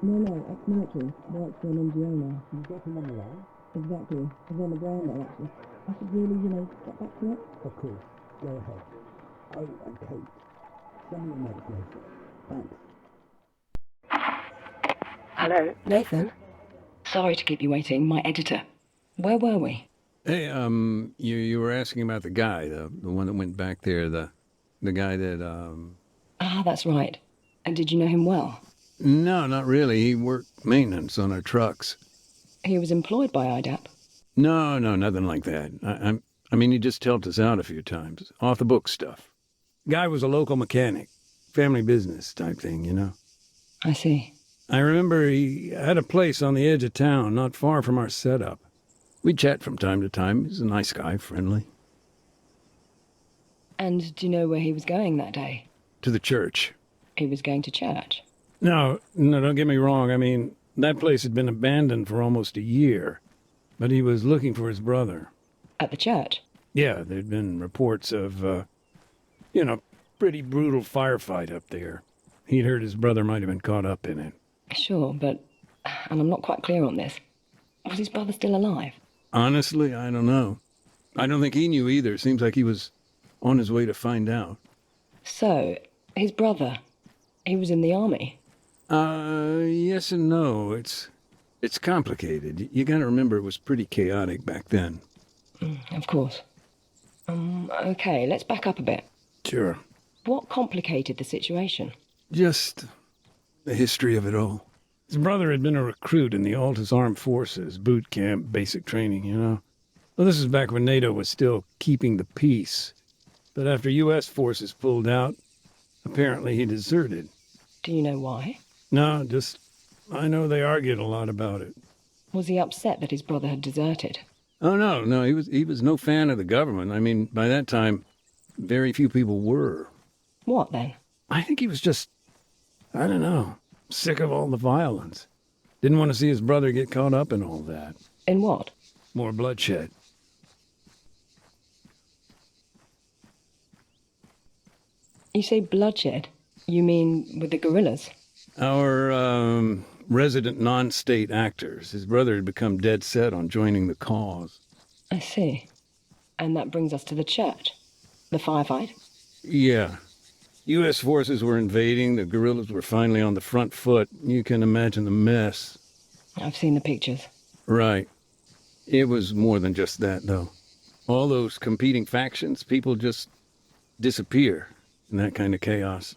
No, ex-military. Works for an NGO now. You got him on the line? Exactly. He's on the ground now, actually. I should really, get back to it. Of course. Go ahead. Oh, and Kate, send me a note later. Thanks. Hello, Nathan? Sorry to keep you waiting. My editor. Where were we? Hey, you were asking about the guy, the one that went back there, the guy that. Ah, that's right. And did you know him well? No, not really. He worked maintenance on our trucks. He was employed by IDAP. No, nothing like that. I mean, he just helped us out a few times, off the book stuff. Guy was a local mechanic, family business type thing, you know. I see. I remember he had a place on the edge of town, not far from our setup. We'd chat from time to time. He's a nice guy, friendly. And do you know where he was going that day? To the church. He was going to church. No, don't get me wrong. I mean, that place had been abandoned for almost a year. But he was looking for his brother. At the church? Yeah, there'd been reports of, pretty brutal firefight up there. He'd heard his brother might have been caught up in it. Sure, but... And I'm not quite clear on this. Was his brother still alive? Honestly, I don't know. I don't think he knew either. Seems like he was on his way to find out. So, his brother, he was in the army? Yes and no. It's complicated. You gotta remember it was pretty chaotic back then. Of course. Okay, let's back up a bit. Sure. What complicated the situation? Just the history of it all. His brother had been a recruit in the Altus Armed Forces, boot camp, basic training, you know. Well, this is back when NATO was still keeping the peace. But after U.S. forces pulled out, apparently he deserted. Do you know why? No, just... I know they argued a lot about it. Was he upset that his brother had deserted? Oh, no, he was no fan of the government. I mean, by that time, very few people were. What, then? I think he was just, I don't know, sick of all the violence. Didn't want to see his brother get caught up in all that. In what? More bloodshed. You say bloodshed? You mean with the guerrillas? Our, resident non-state actors. His brother had become dead set on joining the cause. I see. And that brings us to the church. The firefight? Yeah. U.S. forces were invading. The guerrillas were finally on the front foot. You can imagine the mess. I've seen the pictures. Right. It was more than just that, though. All those competing factions, people just disappear in that kind of chaos.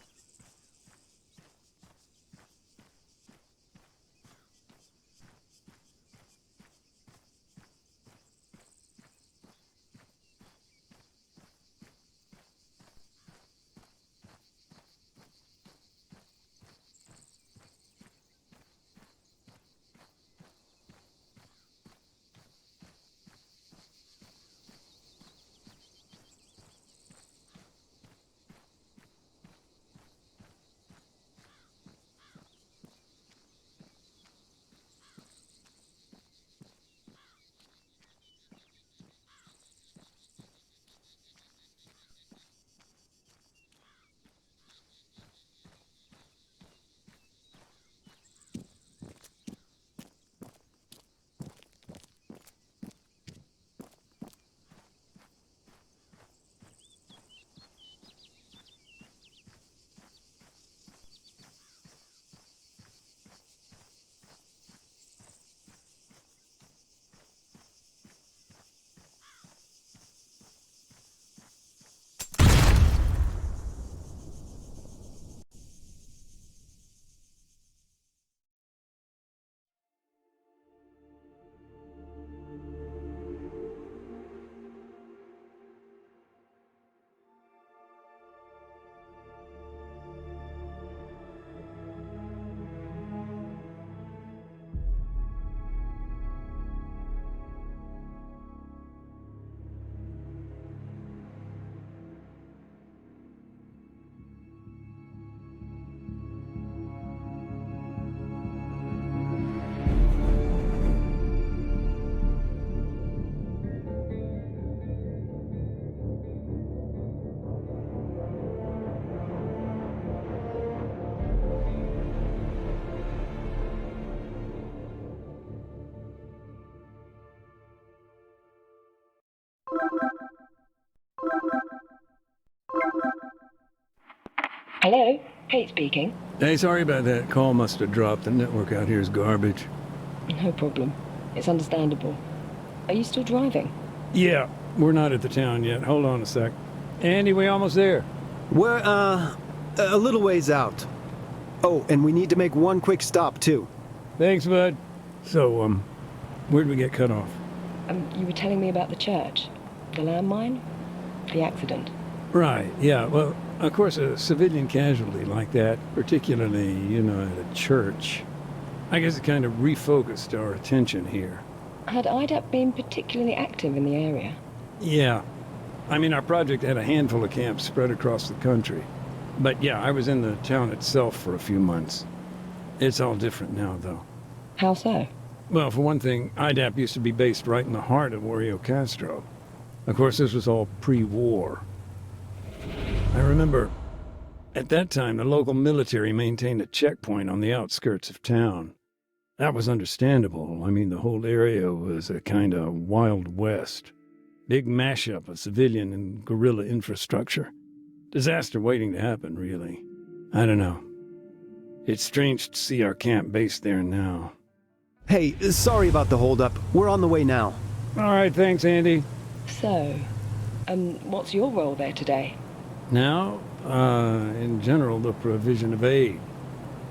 Hello? Kate speaking. Hey, sorry about that. Call must have dropped. The network out here is garbage. No problem. It's understandable. Are you still driving? Yeah, we're not at the town yet. Hold on a sec. Andy, we almost there. We're, a little ways out. Oh, and we need to make one quick stop, too. Thanks, bud. So, where'd we get cut off? You were telling me about the church. The landmine? The accident. Right, yeah. Well, of course, a civilian casualty like that, particularly, at a church, I guess it kind of refocused our attention here. Had IDAP been particularly active in the area? Yeah. I mean, our project had a handful of camps spread across the country. But yeah, I was in the town itself for a few months. It's all different now, though. How so? Well, for one thing, IDAP used to be based right in the heart of Rio Castro. Of course, this was all pre-war. I remember, at that time, the local military maintained a checkpoint on the outskirts of town. That was understandable. I mean, the whole area was a kind of Wild West. Big mashup of civilian and guerrilla infrastructure. Disaster waiting to happen, really. I don't know. It's strange to see our camp based there now. Hey, sorry about the holdup. We're on the way now. All right, thanks, Andy. So, what's your role there today? Now, in general, the provision of aid.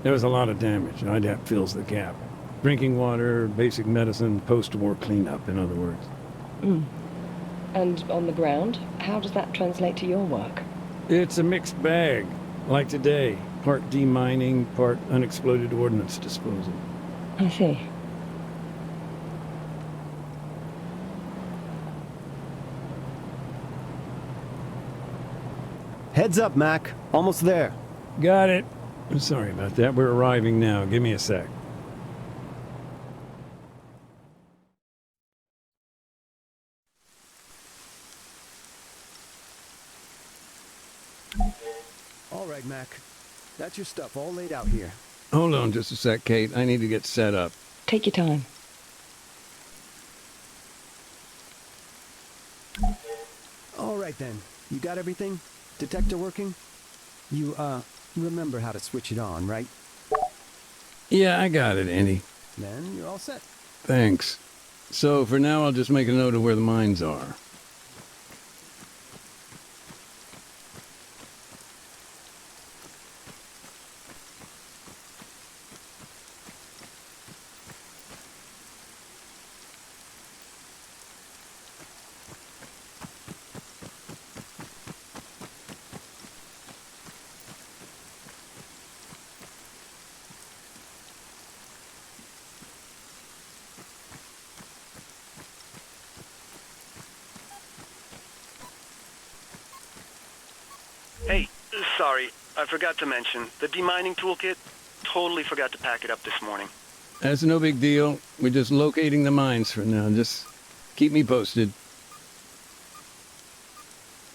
There was a lot of damage. IDAP fills the gap. Drinking water, basic medicine, post-war cleanup, in other words. And on the ground, how does that translate to your work? It's a mixed bag, like today. Part demining, part unexploded ordnance disposal. I see. Heads up, Mac. Almost there. Got it. I'm sorry about that. We're arriving now. Give me a sec. All right, Mac. That's your stuff all laid out here. Hold on just a sec, Kate. I need to get set up. Take your time. All right, then. You got everything? Detector working? You, remember how to switch it on, right? Yeah, I got it, Andy. Then you're all set. Thanks. So, for now, I'll just make a note of where the mines are. Hey, sorry, I forgot to mention, the demining toolkit, totally forgot to pack it up this morning. That's no big deal. We're just locating the mines for now. Just keep me posted.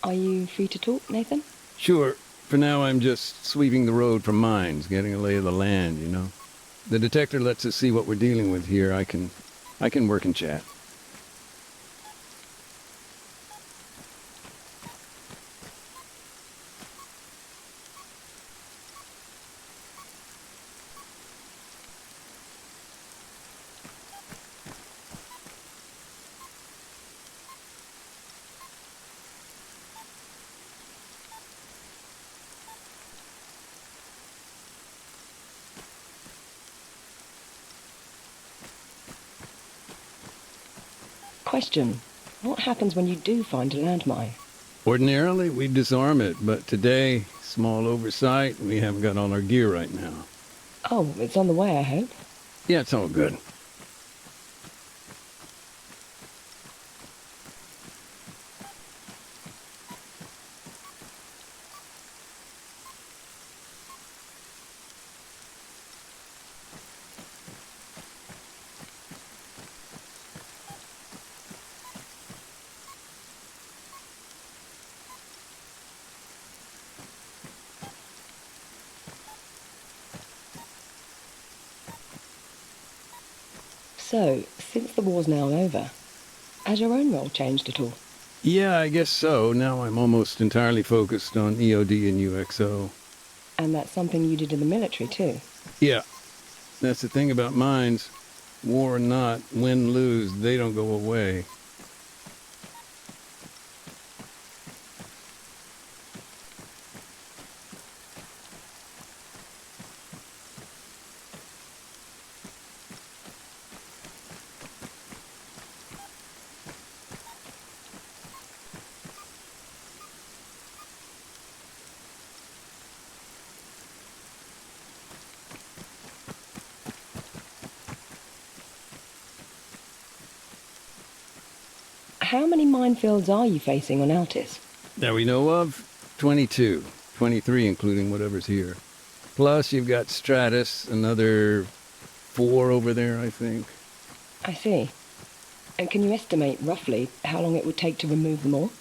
Are you free to talk, Nathan? Sure. For now, I'm just sweeping the road for mines, getting a lay of the land. The detector lets us see what we're dealing with here. I can work and chat. Question. What happens when you do find a landmine? Ordinarily, we disarm it, but today, small oversight, we haven't got all our gear right now. Oh, it's on the way, I hope. Yeah, it's all good. So, since the war's now over, has your own role changed at all? Yeah, I guess so. Now I'm almost entirely focused on EOD and UXO. And that's something you did in the military, too. Yeah, that's the thing about mines. War or not, win, lose, they don't go away. How many minefields are you facing on Altis? That we know of, 22. 23 including whatever's here. Plus you've got Stratus, another 4 over there, I think. I see. And can you estimate, roughly, how long it would take to remove them all?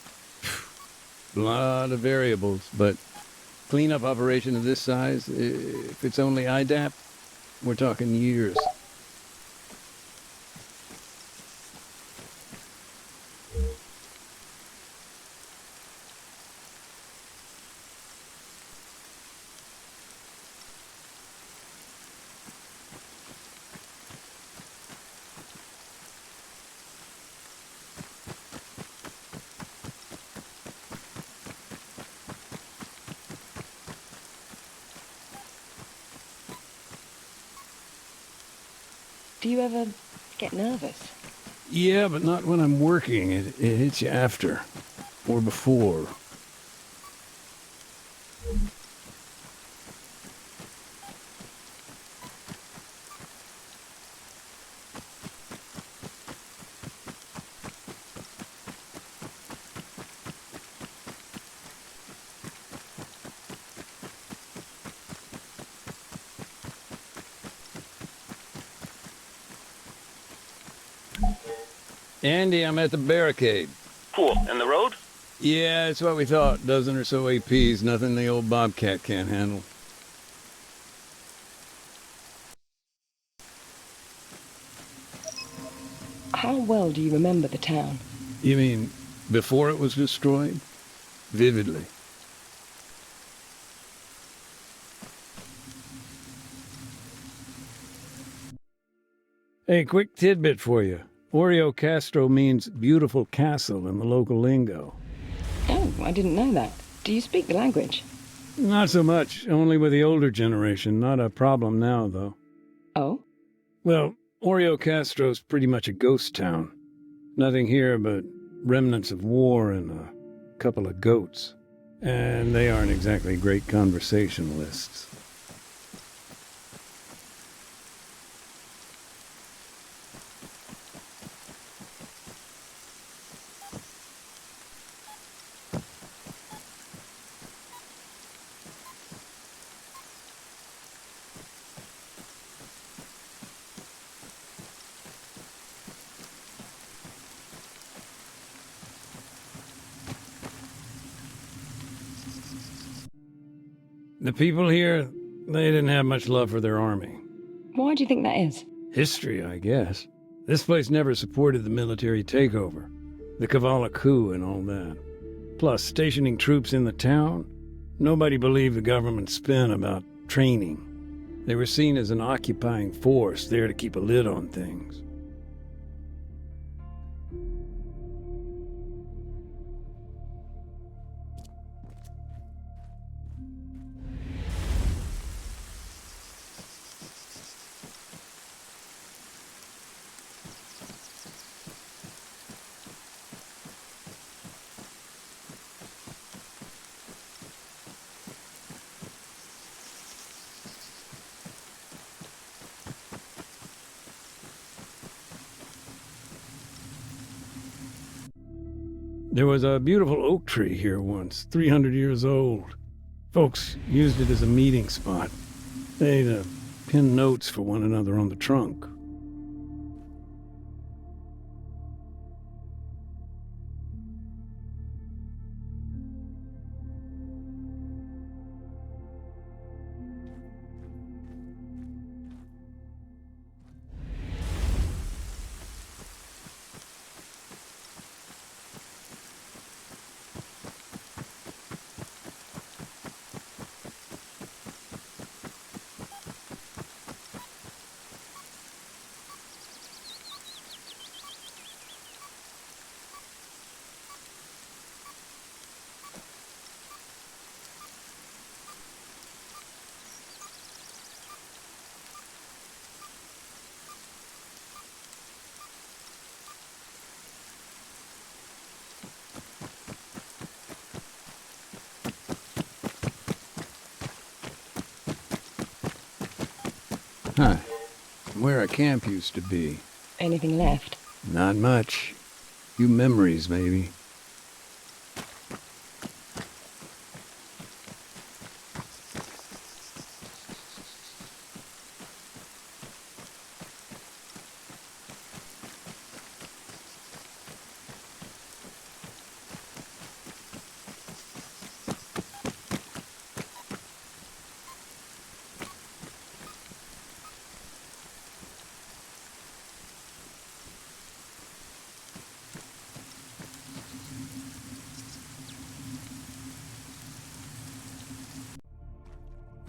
A lot of variables, but cleanup operation of this size, if it's only IDAP, we're talking years. Do you ever get nervous? Yeah, but not when I'm working. It hits you after. Or before. Andy, I'm at the barricade. Cool. And the road? Yeah, it's what we thought. Dozen or so APs, nothing the old Bobcat can't handle. How well do you remember the town? You mean before it was destroyed? Vividly. Hey, quick tidbit for you. Oreo Castro means beautiful castle in the local lingo. Oh, I didn't know that. Do you speak the language? Not so much, only with the older generation. Not a problem now, though. Oh? Well, Oreo Castro's pretty much a ghost town. Nothing here but remnants of war and a couple of goats. And they aren't exactly great conversationalists. The people here, they didn't have much love for their army. Why do you think that is? History, I guess. This place never supported the military takeover, the Kavala coup and all that. Plus, stationing troops in the town, nobody believed the government's spin about training. They were seen as an occupying force there to keep a lid on things. There was a beautiful oak tree here once, 300 years old. Folks used it as a meeting spot. They'd pin notes for one another on the trunk. Huh. Where a camp used to be. Anything left? Not much. Few memories, maybe.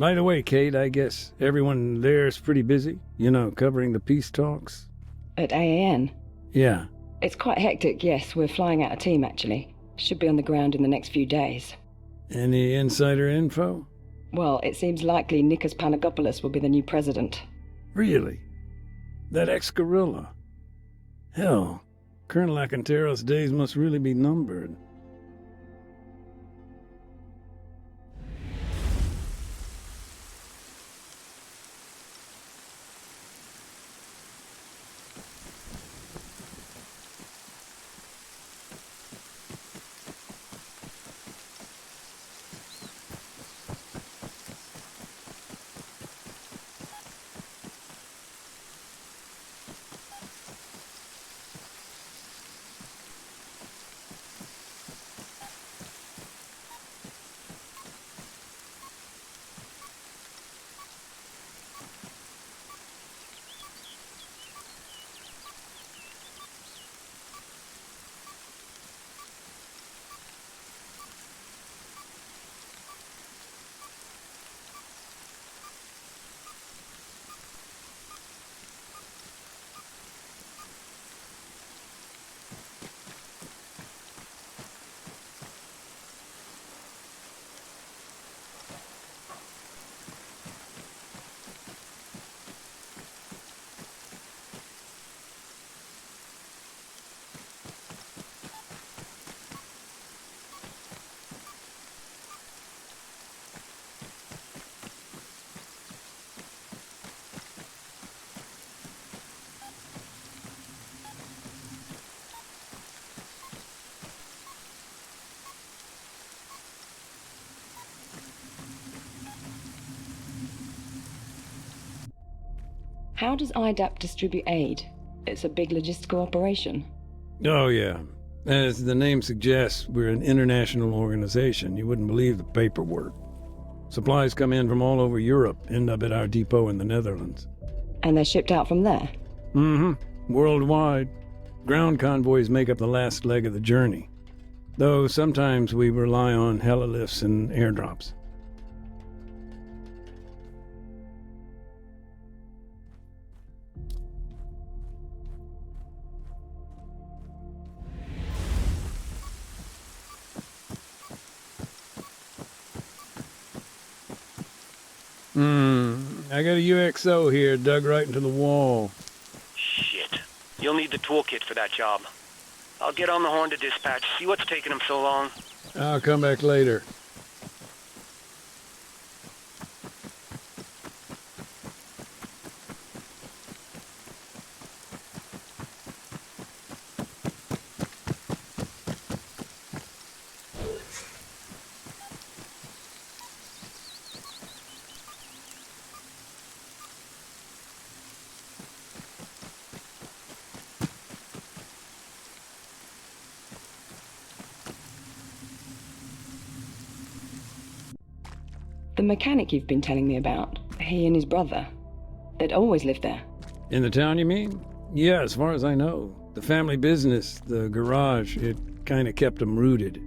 By the way, Kate, I guess everyone there's pretty busy, covering the peace talks? At AAN? Yeah. It's quite hectic, yes. We're flying out a team, actually. Should be on the ground in the next few days. Any insider info? Well, it seems likely Nikos Panagopoulos will be the new president. Really? That ex-guerrilla? Hell, Colonel Acanteros' days must really be numbered. How does IDAP distribute aid? It's a big logistical operation. Oh, yeah. As the name suggests, we're an international organization. You wouldn't believe the paperwork. Supplies come in from all over Europe, end up at our depot in the Netherlands. And they're shipped out from there? Mm-hmm. Worldwide. Ground convoys make up the last leg of the journey. Though sometimes we rely on helilifts and airdrops. I got a UXO here dug right into the wall. Shit. You'll need the toolkit for that job. I'll get on the horn to dispatch, see what's taking them so long. I'll come back later. The mechanic you've been telling me about, he and his brother, they'd always lived there. In the town, you mean? Yeah, as far as I know. The family business, the garage, it kind of kept them rooted.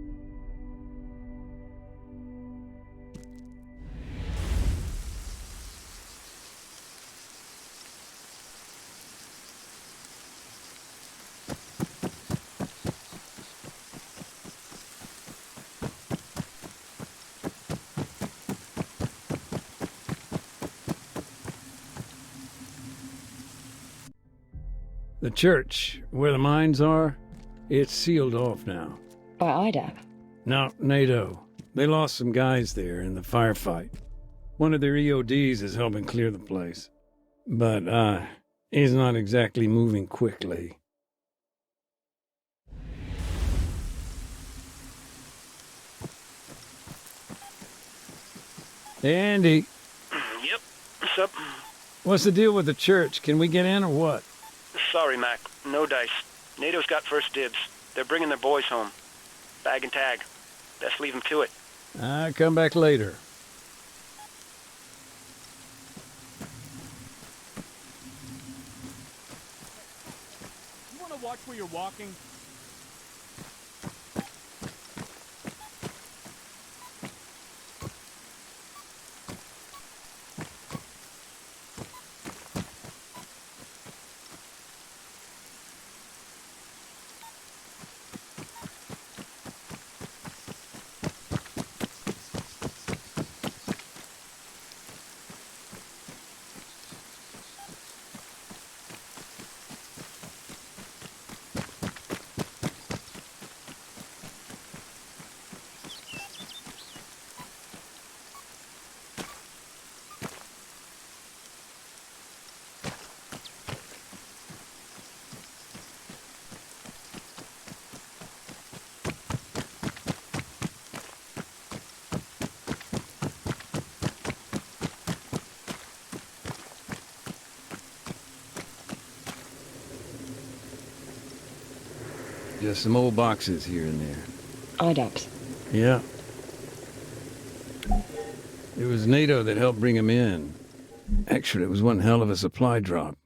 The church, where the mines are, it's sealed off now. By IDAP? No, NATO. They lost some guys there in the firefight. One of their EODs is helping clear the place. but he's not exactly moving quickly. Hey, Andy, Yep. What's up? what's the deal with the church? Can we get in or what? Sorry, Mac. No dice. NATO's got first dibs. They're bringing their boys home. Bag and tag. Best leave them to it. I'll come back later. You want to watch where you're walking? Just some old boxes here and there. IDAPs. Yeah. It was NATO that helped bring him in. Actually, it was one hell of a supply drop.